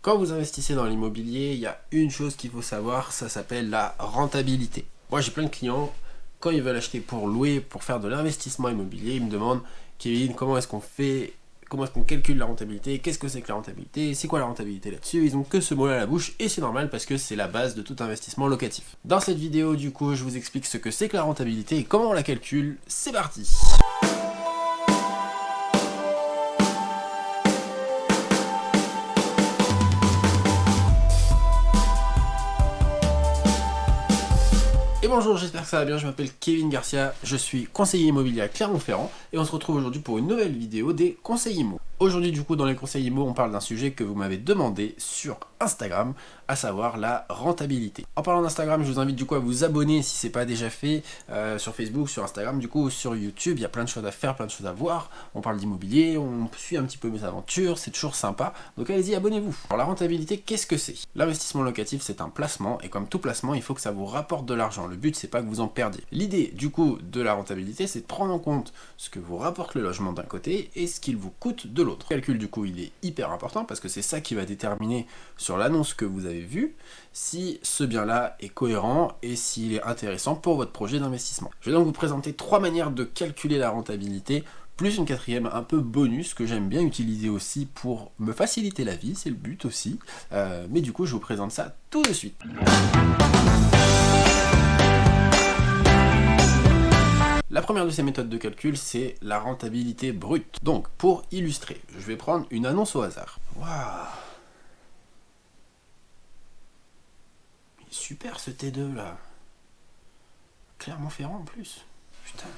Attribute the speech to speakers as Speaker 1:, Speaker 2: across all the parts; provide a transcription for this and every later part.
Speaker 1: Quand vous investissez dans l'immobilier, il y a une chose qu'il faut savoir, ça s'appelle la rentabilité. Moi j'ai plein de clients, quand ils veulent acheter pour louer, pour faire de l'investissement immobilier, ils me demandent: Kevin, comment est-ce qu'on fait, comment est-ce qu'on calcule la rentabilité, qu'est-ce que c'est que la rentabilité, c'est quoi la rentabilité là-dessus? Ils ont que ce mot-là à la bouche et c'est normal parce que c'est la base de tout investissement locatif. Dans cette vidéo du coup, je vous explique ce que c'est que la rentabilité et comment on la calcule. C'est parti! Et bonjour, j'espère que ça va bien, je m'appelle Kevin Garcia, je suis conseiller immobilier à Clermont-Ferrand et on se retrouve aujourd'hui pour une nouvelle vidéo des conseils immo. Aujourd'hui du coup dans les conseils immo on parle d'un sujet que vous m'avez demandé sur Instagram, à savoir la rentabilité. En parlant d'Instagram, je vous invite du coup à vous abonner si c'est pas déjà fait, sur Facebook, sur Instagram du coup, sur YouTube, il y a plein de choses à faire, plein de choses à voir, on parle d'immobilier, on suit un petit peu mes aventures, c'est toujours sympa, donc allez-y, abonnez-vous. Alors la rentabilité, qu'est-ce que c'est? L'investissement locatif c'est un placement et comme tout placement, il faut que ça vous rapporte de l'argent, le but c'est pas que vous en perdiez. L'idée du coup de la rentabilité c'est de prendre en compte ce que vous rapporte le logement d'un côté et ce qu'il vous coûte de l'autre. Le calcul du coup il est hyper important parce que c'est ça qui va déterminer sur l'annonce que vous avez vue si ce bien-là est cohérent et s'il est intéressant pour votre projet d'investissement. Je vais donc vous présenter 3 manières de calculer la rentabilité, plus une quatrième un peu bonus que j'aime bien utiliser aussi pour me faciliter la vie, c'est le but aussi. Mais du coup je vous présente ça tout de suite. La première de ces méthodes de calcul, c'est la rentabilité brute. Donc, pour illustrer, je vais prendre une annonce au hasard. Waouh! Il est super ce T2 là. Clermont-Ferrand en plus. Putain.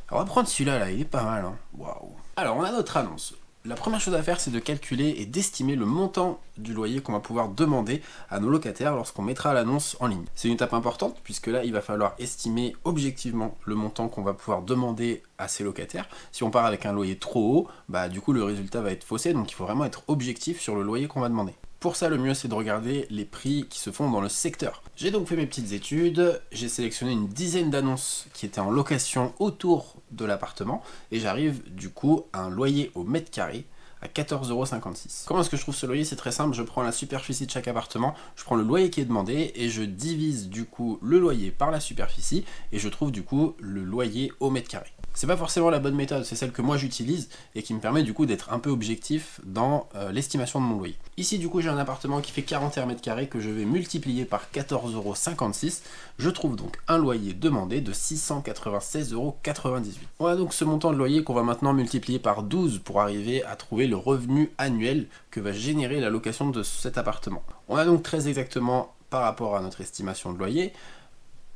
Speaker 1: Alors, on va prendre celui-là là, il est pas mal hein. Waouh! Alors, on a notre annonce. La première chose à faire, c'est de calculer et d'estimer le montant du loyer qu'on va pouvoir demander à nos locataires lorsqu'on mettra l'annonce en ligne. C'est une étape importante, puisque là, il va falloir estimer objectivement le montant qu'on va pouvoir demander à ces locataires. Si on part avec un loyer trop haut, bah du coup, le résultat va être faussé, donc il faut vraiment être objectif sur le loyer qu'on va demander. Pour ça, le mieux, c'est de regarder les prix qui se font dans le secteur. J'ai donc fait mes petites études, j'ai sélectionné une dizaine d'annonces qui étaient en location autour de l'appartement, et j'arrive du coup à un loyer au mètre carré à 14,56 €. Comment est-ce que je trouve ce loyer? C'est très simple, je prends la superficie de chaque appartement, je prends le loyer qui est demandé, et je divise du coup le loyer par la superficie, et je trouve du coup le loyer au mètre carré. C'est pas forcément la bonne méthode, c'est celle que moi j'utilise et qui me permet du coup d'être un peu objectif dans l'estimation de mon loyer. Ici du coup j'ai un appartement qui fait 41 mètres carrés que je vais multiplier par 14,56 €. Je trouve donc un loyer demandé de 696,98 €. On a donc ce montant de loyer qu'on va maintenant multiplier par 12 pour arriver à trouver le revenu annuel que va générer la location de cet appartement. On a donc très exactement par rapport à notre estimation de loyer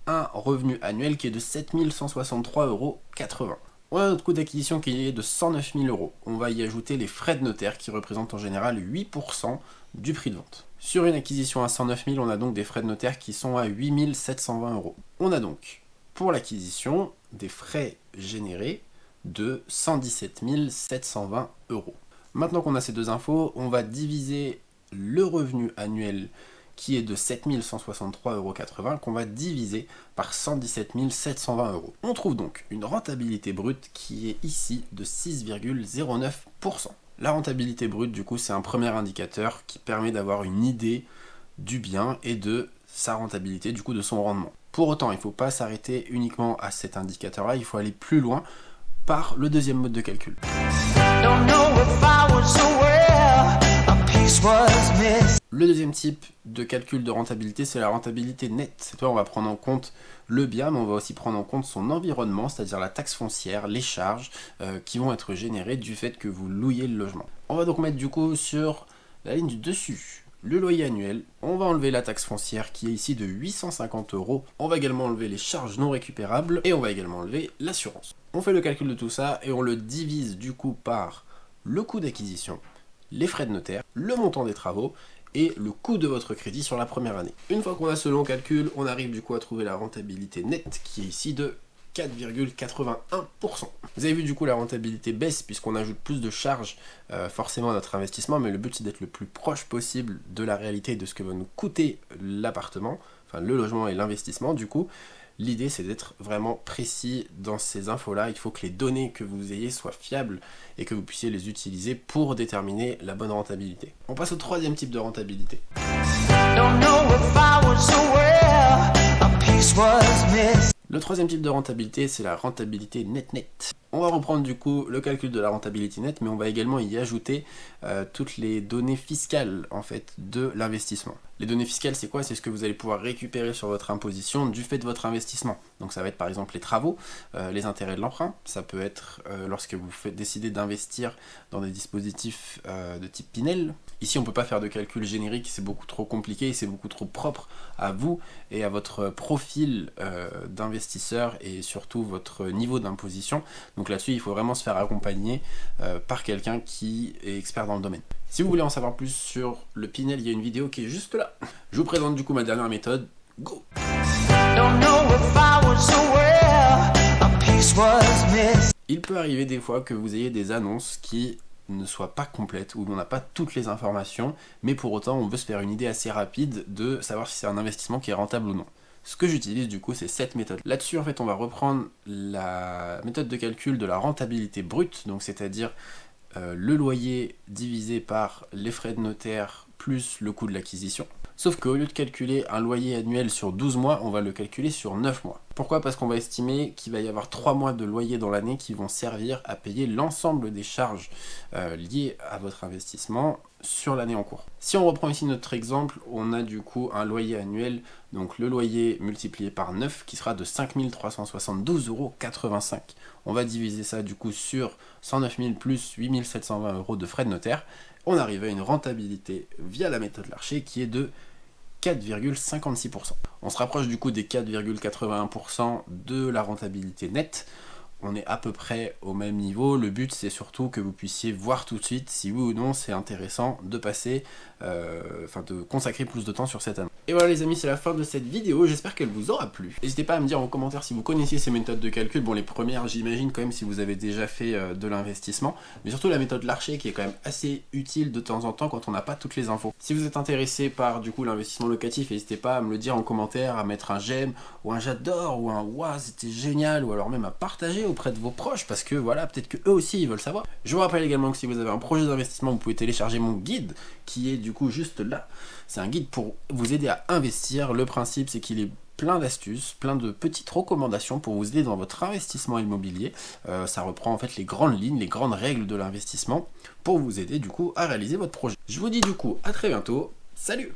Speaker 1: un revenu annuel qui est de 7 163,80 €. On a notre coût d'acquisition qui est de 109 000 €. On va y ajouter les frais de notaire qui représentent en général 8% du prix de vente. Sur une acquisition à 109 000, on a donc des frais de notaire qui sont à 8 720 €. On a donc pour l'acquisition des frais générés de 117 720 €. Maintenant qu'on a ces deux infos, on va diviser le revenu annuel qui est de 7 163,80 € qu'on va diviser par 117 720 €. On trouve donc une rentabilité brute qui est ici de 6,09%. La rentabilité brute, du coup, c'est un premier indicateur qui permet d'avoir une idée du bien et de sa rentabilité, du coup, de son rendement. Pour autant, il ne faut pas s'arrêter uniquement à cet indicateur-là, il faut aller plus loin par le deuxième mode de calcul. Le deuxième type de calcul de rentabilité, c'est la rentabilité nette. Cette fois, on va prendre en compte le bien, mais on va aussi prendre en compte son environnement, c'est-à-dire la taxe foncière, les charges qui vont être générées du fait que vous louiez le logement. On va donc mettre du coup sur la ligne du dessus le loyer annuel. On va enlever la taxe foncière qui est ici de 850 €. On va également enlever les charges non récupérables et on va également enlever l'assurance. On fait le calcul de tout ça et on le divise du coup par le coût d'acquisition, les frais de notaire, le montant des travaux et le coût de votre crédit sur la première année. Une fois qu'on a ce long calcul, on arrive du coup à trouver la rentabilité nette qui est ici de 4,81%. Vous avez vu du coup la rentabilité baisse puisqu'on ajoute plus de charges forcément à notre investissement, mais le but c'est d'être le plus proche possible de la réalité et de ce que va nous coûter l'appartement, enfin le logement et l'investissement du coup. L'idée, c'est d'être vraiment précis dans ces infos-là. Il faut que les données que vous ayez soient fiables et que vous puissiez les utiliser pour déterminer la bonne rentabilité. On passe au troisième type de rentabilité. Le troisième type de rentabilité, c'est la rentabilité net-net. On va reprendre du coup le calcul de la rentabilité nette, mais on va également y ajouter toutes les données fiscales en fait de l'investissement. Les données fiscales, c'est quoi? C'est ce que vous allez pouvoir récupérer sur votre imposition du fait de votre investissement. Donc ça va être par exemple les travaux, les intérêts de l'emprunt. Ça peut être lorsque vous décidez d'investir dans des dispositifs de type Pinel. Ici, on ne peut pas faire de calcul générique, c'est beaucoup trop compliqué, c'est beaucoup trop propre à vous et à votre profil d'investisseur et surtout votre niveau d'imposition. Donc là-dessus, il faut vraiment se faire accompagner par quelqu'un qui est expert dans le domaine. Si vous voulez en savoir plus sur le Pinel, il y a une vidéo qui est juste là. Je vous présente du coup ma dernière méthode. Go! Il peut arriver des fois que vous ayez des annonces qui ne soient pas complètes, où on n'a pas toutes les informations, mais pour autant on veut se faire une idée assez rapide de savoir si c'est un investissement qui est rentable ou non. Ce que j'utilise du coup, c'est cette méthode. Là-dessus, en fait, on va reprendre la méthode de calcul de la rentabilité brute, donc c'est-à-dire le loyer divisé par les frais de notaire plus le coût de l'acquisition. Sauf qu'au lieu de calculer un loyer annuel sur 12 mois, on va le calculer sur 9 mois. Pourquoi? Parce qu'on va estimer qu'il va y avoir 3 mois de loyer dans l'année qui vont servir à payer l'ensemble des charges liées à votre investissement sur l'année en cours. Si on reprend ici notre exemple, on a du coup un loyer annuel, donc le loyer multiplié par 9 qui sera de 5 372,85 €. On va diviser ça du coup sur 109 000 plus 8 720 € de frais de notaire. On arrive à une rentabilité via la méthode Larcher qui est de 4,56%. On se rapproche du coup des 4,81% de la rentabilité nette. On est à peu près au même niveau. Le but, c'est surtout que vous puissiez voir tout de suite si oui ou non c'est intéressant de passer, de consacrer plus de temps sur cette année. Et voilà les amis, c'est la fin de cette vidéo. J'espère qu'elle vous aura plu. N'hésitez pas à me dire en commentaire si vous connaissiez ces méthodes de calcul. Bon, les premières, j'imagine quand même si vous avez déjà fait de l'investissement, mais surtout la méthode Larcher qui est quand même assez utile de temps en temps quand on n'a pas toutes les infos. Si vous êtes intéressé par du coup l'investissement locatif, n'hésitez pas à me le dire en commentaire, à mettre un j'aime ou un j'adore ou un waouh c'était génial, ou alors même à partager auprès de vos proches parce que voilà, peut-être que eux aussi ils veulent savoir. Je vous rappelle également que si vous avez un projet d'investissement, vous pouvez télécharger mon guide qui est du coup juste là. C'est un guide pour vous aider à investir. Le principe, c'est qu'il est plein d'astuces, plein de petites recommandations pour vous aider dans votre investissement immobilier. Ça reprend en fait les grandes lignes, les grandes règles de l'investissement pour vous aider du coup à réaliser votre projet. Je vous dis du coup à très bientôt. Salut!